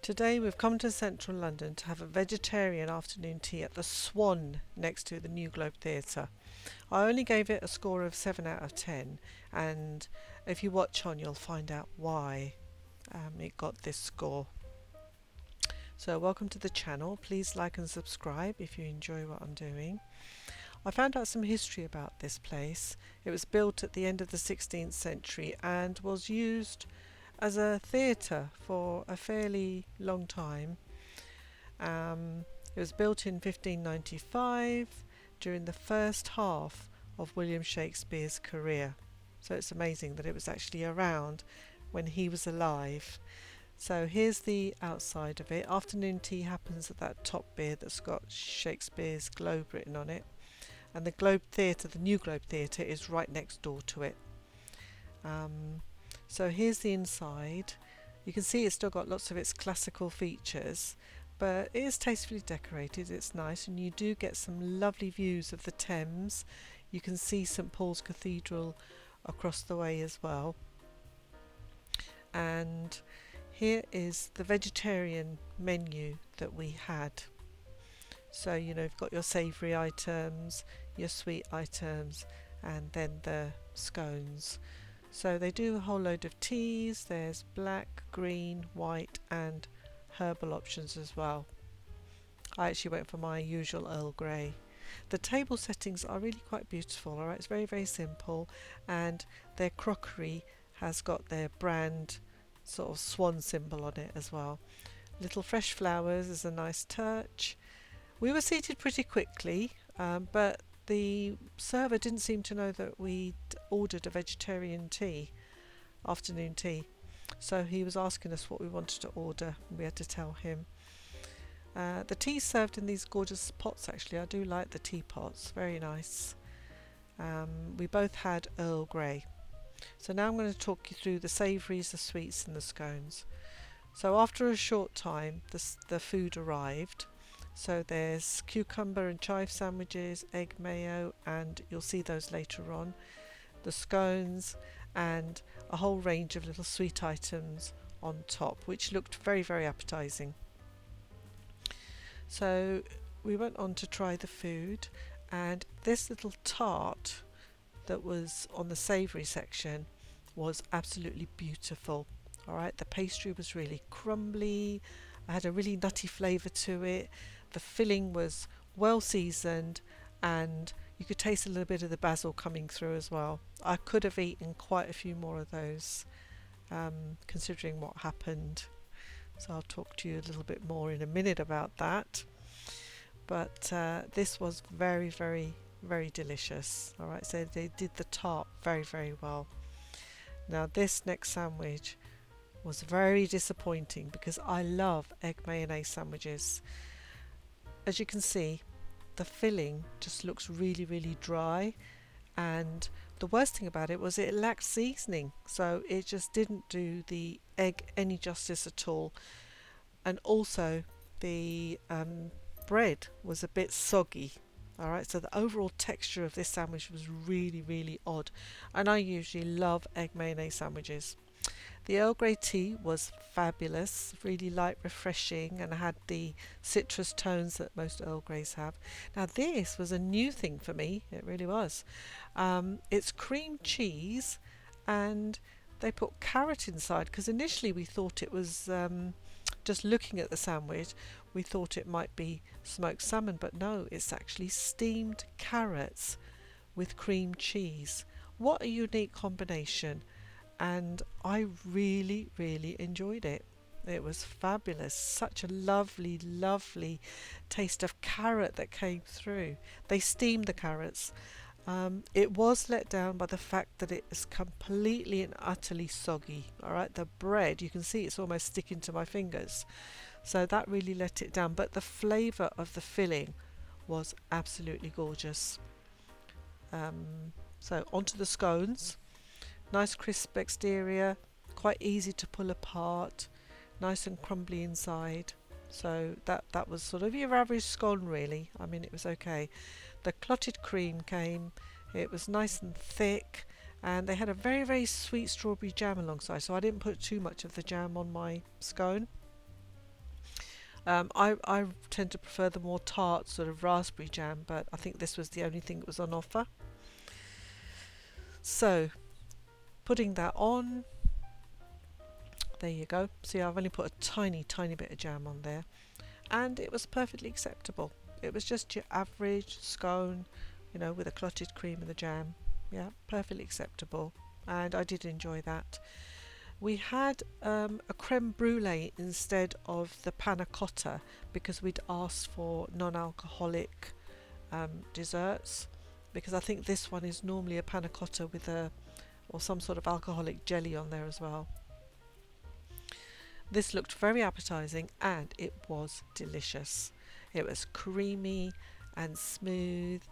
Today we've come to central London to have a vegetarian afternoon tea at the Swan next to the New Globe Theatre. I only gave it a score of 7 out of 10, and if you watch on you'll find out why it got this score. So welcome to the channel. Please like and subscribe if you enjoy what I'm doing. I found out some history about this place. It was built at the end of the 16th century and was used as a theatre for a fairly long time. It was built in 1595 during the first half of William Shakespeare's career. So it's amazing that it was actually around when he was alive. So here's the outside of it. Afternoon tea happens at that top bit that's got Shakespeare's Globe written on it. And the Globe Theatre, the New Globe Theatre, is right next door to it. So here's the inside. You can see it's still got lots of its classical features, but it is tastefully decorated. It's nice, and you do get some lovely views of the Thames. You can see St Paul's Cathedral across the way as well. And here is the vegetarian menu that we had. So you've got your savoury items, your sweet items, and then the scones. So they do a whole load of teas. There's black, green, white and herbal options as well. I actually went for my usual Earl Grey. The table settings are really quite beautiful. Alright, it's very, very simple, and their crockery has got their brand sort of swan symbol on it as well. Little fresh flowers is a nice touch. We were seated pretty quickly, but the server didn't seem to know that we'd ordered a vegetarian afternoon tea. So he was asking us what we wanted to order, and we had to tell him. The tea served in these gorgeous pots actually. I do like the teapots, very nice. We both had Earl Grey. So now I'm going to talk you through the savouries, the sweets and the scones. So after a short time the food arrived. So there's cucumber and chive sandwiches, egg mayo, and you'll see those later on, the scones, and a whole range of little sweet items on top, which looked very, very appetizing. So we went on to try the food, and this little tart that was on the savoury section was absolutely beautiful. Alright, the pastry was really crumbly, it had a really nutty flavour to it. The filling was well seasoned, and you could taste a little bit of the basil coming through as well. I could have eaten quite a few more of those, considering what happened. So I'll talk to you a little bit more in a minute about that. But this was very, very, very delicious. Alright, so they did the tart very, very well. Now this next sandwich was very disappointing because I love egg mayonnaise sandwiches. As you can see, the filling just looks really, really dry, and the worst thing about it was it lacked seasoning, so it just didn't do the egg any justice at all. And also the bread was a bit soggy. Alright, so the overall texture of this sandwich was really, really odd, and I usually love egg mayonnaise sandwiches. The Earl Grey tea was fabulous, really light, refreshing, and had the citrus tones that most Earl Greys have. Now this was a new thing for me, it really was. It's cream cheese, and they put carrot inside, because initially we thought it was, just looking at the sandwich, we thought it might be smoked salmon, but no, it's actually steamed carrots with cream cheese. What a unique combination! And I really, really enjoyed it. It was fabulous. Such a lovely, lovely taste of carrot that came through. They steamed the carrots. It was let down by the fact that it is completely and utterly soggy. Alright, the bread, you can see it's almost sticking to my fingers. So that really let it down. But the flavour of the filling was absolutely gorgeous. So onto the scones. Nice crisp exterior, quite easy to pull apart, nice and crumbly inside. So that was sort of your average scone really. I mean, it was okay. The clotted cream came, it was nice and thick, and they had a very, very sweet strawberry jam alongside, so I didn't put too much of the jam on my scone. I tend to prefer the more tart sort of raspberry jam, but I think this was the only thing that was on offer. So putting that on, there you go. See, I've only put a tiny, tiny bit of jam on there, and it was perfectly acceptable. It was just your average scone, with a clotted cream and the jam. Yeah, perfectly acceptable, and I did enjoy that. We had a creme brulee instead of the panna cotta because we'd asked for non-alcoholic desserts, because I think this one is normally a panna cotta with or some sort of alcoholic jelly on there as well. This looked very appetizing and it was delicious. It was creamy and smooth.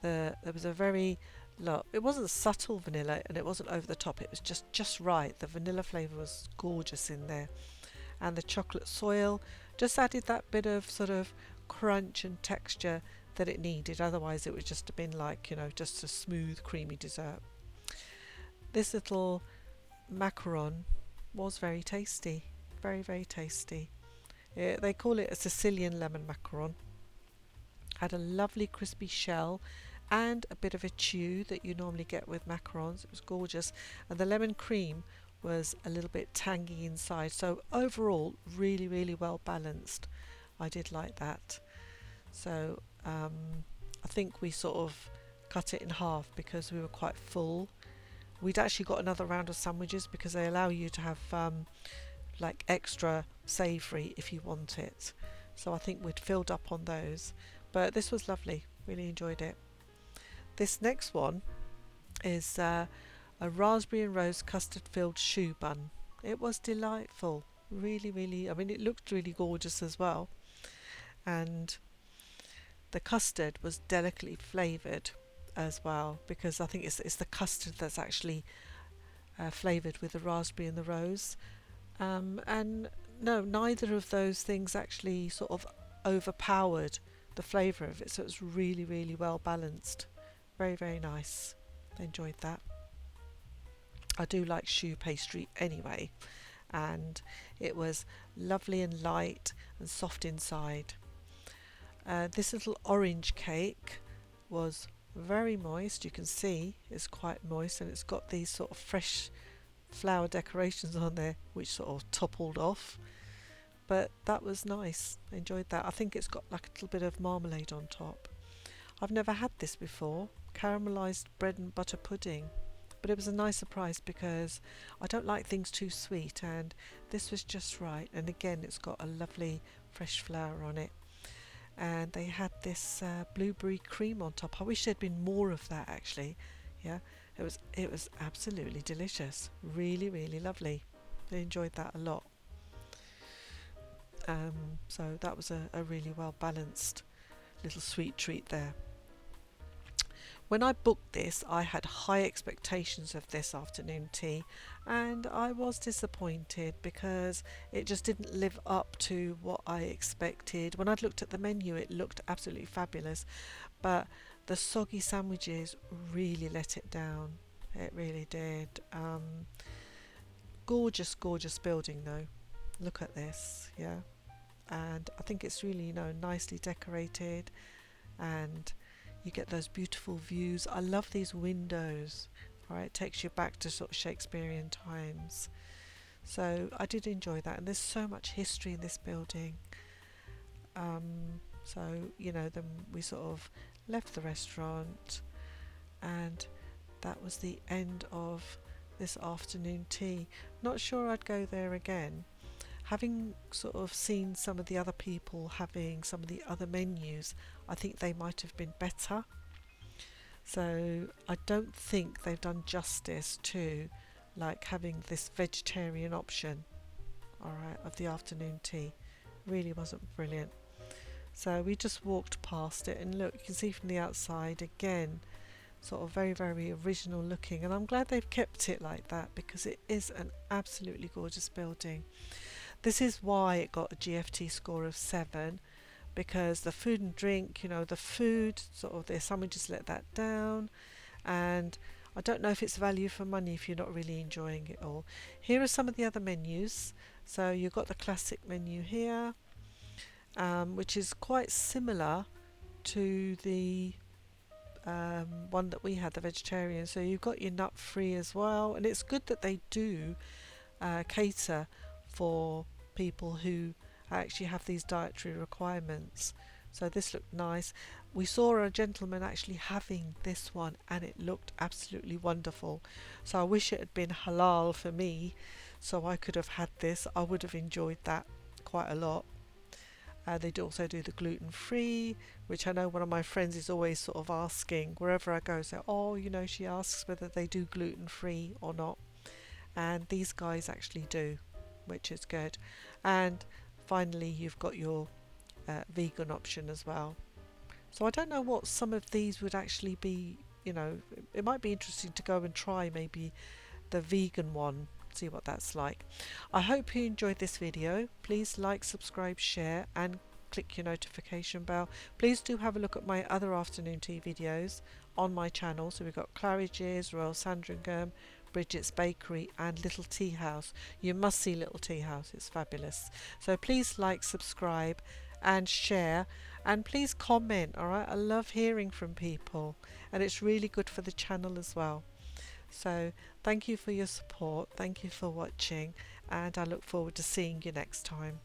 There was a very look. It wasn't subtle vanilla and it wasn't over the top. It was just right. The vanilla flavour was gorgeous in there, and the chocolate soil just added that bit of sort of crunch and texture that it needed. Otherwise, it would just have been like just a smooth, creamy dessert. This little macaron was very tasty, very very tasty. They call it a Sicilian lemon macaron. Had a lovely crispy shell and a bit of a chew that you normally get with macarons. It was gorgeous, and the lemon cream was a little bit tangy inside. So overall, really, really well balanced. I did like that. So I think we sort of cut it in half because we were quite full. We'd actually got another round of sandwiches because they allow you to have like extra savoury if you want it. So I think we'd filled up on those. But this was lovely. Really enjoyed it. This next one is a raspberry and rose custard filled choux bun. It was delightful. Really, really, I mean, it looked really gorgeous as well. And the custard was delicately flavoured as well, because I think it's the custard that's actually flavoured with the raspberry and the rose. And no, neither of those things actually sort of overpowered the flavour of it, so it was really, really well balanced. Very, very nice. I enjoyed that. I do like choux pastry anyway, and it was lovely and light and soft inside. This little orange cake was very moist. You can see it's quite moist, and it's got these sort of fresh flower decorations on there which sort of toppled off, but that was nice. I enjoyed that. I think it's got like a little bit of marmalade on top. I've never had this before, caramelized bread and butter pudding, but it was a nice surprise because I don't like things too sweet, and this was just right. And again, it's got a lovely fresh flower on it, and they had this blueberry cream on top. I wish there'd been more of that actually. Yeah, it was absolutely delicious. Really, really lovely. I enjoyed that a lot. So that was a really well balanced little sweet treat there. When I booked this, I had high expectations of this afternoon tea, and I was disappointed because it just didn't live up to what I expected. When I'd looked at the menu, it looked absolutely fabulous, but the soggy sandwiches really let it down. It really did. Gorgeous, gorgeous building though. Look at this, yeah. And I think it's really, nicely decorated, and you get those beautiful views. I love these windows. Alright, it takes you back to sort of Shakespearean times. So I did enjoy that, and there's so much history in this building. So then we sort of left the restaurant, and that was the end of this afternoon tea. Not sure I'd go there again. Having sort of seen some of the other people having some of the other menus, I think they might have been better. So I don't think they've done justice to like having this vegetarian option, alright, of the afternoon tea. Really wasn't brilliant. So we just walked past it, and look, you can see from the outside again, sort of very, very original looking, and I'm glad they've kept it like that because it is an absolutely gorgeous building. This is why it got a GFT score of 7, because the food and drink, the food, sort of their sandwiches let that down, and I don't know if it's value for money if you're not really enjoying it all. Here are some of the other menus. So you've got the classic menu here, which is quite similar to the one that we had, the vegetarian. So you've got your nut free as well, and it's good that they do cater for people who actually have these dietary requirements. So this looked nice. We saw a gentleman actually having this one and it looked absolutely wonderful. So I wish it had been halal for me so I could have had this. I would have enjoyed that quite a lot. They do also do the gluten free, which I know one of my friends is always sort of asking wherever I go. So, oh, you know, she asks whether they do gluten free or not. And these guys actually do, which is good. And finally, you've got your vegan option as well. So I don't know what some of these would actually be. You know, it might be interesting to go and try maybe the vegan one, see what that's like. I hope you enjoyed this video. Please like, subscribe, share, and click your notification bell. Please do have a look at my other afternoon tea videos on my channel. So we've got Claridge's, Royal Sandringham, Bridget's Bakery, and Little Tea House. You must see Little Tea House, it's fabulous. So please like, subscribe, and share, and please comment. All right, I love hearing from people, and it's really good for the channel as well. So thank you for your support, thank you for watching, and I look forward to seeing you next time.